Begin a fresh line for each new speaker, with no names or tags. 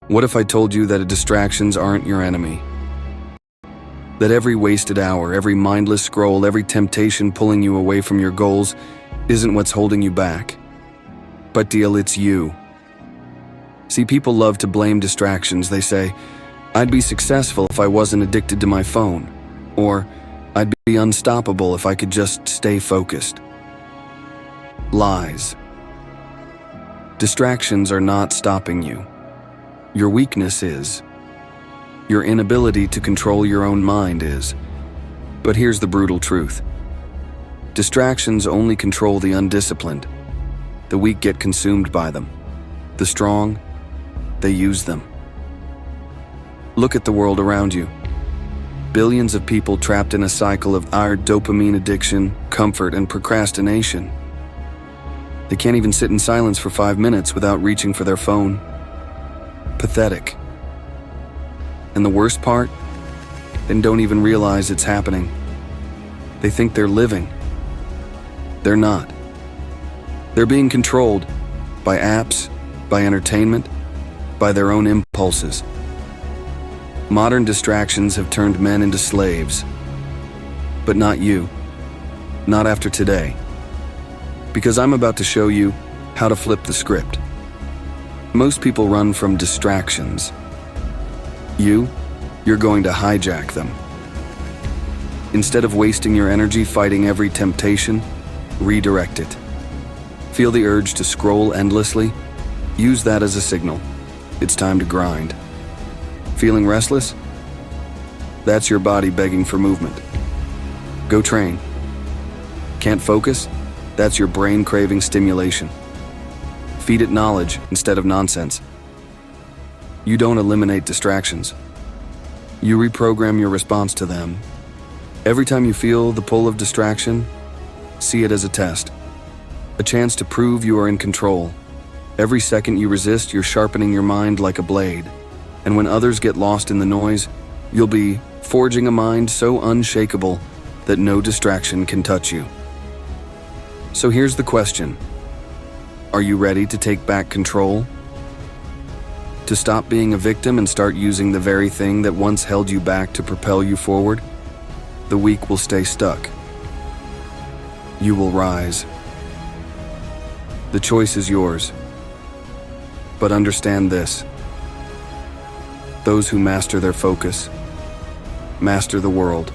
What if I told you that distractions aren't your enemy? That every wasted hour, every mindless scroll, every temptation pulling you away from your goals isn't what's holding you back. But deal, it's you. See, people love to blame distractions. They say, I'd be successful if I wasn't addicted to my phone. Or, I'd be unstoppable if I could just stay focused. Lies. Distractions are not stopping you. Your weakness is. Your inability to control your own mind is. But here's the brutal truth. Distractions only control the undisciplined. The weak get consumed by them. The strong, they use them. Look at the world around you. Billions of people trapped in a cycle of dopamine addiction, comfort, and procrastination. They can't even sit in silence for 5 minutes without reaching for their phone. Pathetic. And the worst part? They don't even realize it's happening. They think they're living. They're not. They're being controlled by apps, by entertainment, by their own impulses. Modern distractions have turned men into slaves. But not you. Not after today. Because I'm about to show you how to flip the script. Most people run from distractions. You're going to hijack them. Instead of wasting your energy fighting every temptation, redirect it. Feel the urge to scroll endlessly? Use that as a signal. It's time to grind. Feeling restless? That's your body begging for movement. Go train. Can't focus? That's your brain craving stimulation. Feed it knowledge instead of nonsense. You don't eliminate distractions. You reprogram your response to them. Every time you feel the pull of distraction, see it as a test. A chance to prove you are in control. Every second you resist, you're sharpening your mind like a blade. And when others get lost in the noise, you'll be forging a mind so unshakable that no distraction can touch you. So here's the question. Are you ready to take back control? To stop being a victim and start using the very thing that once held you back to propel you forward? The weak will stay stuck. You will rise. The choice is yours. But understand this. Those who master their focus, master the world.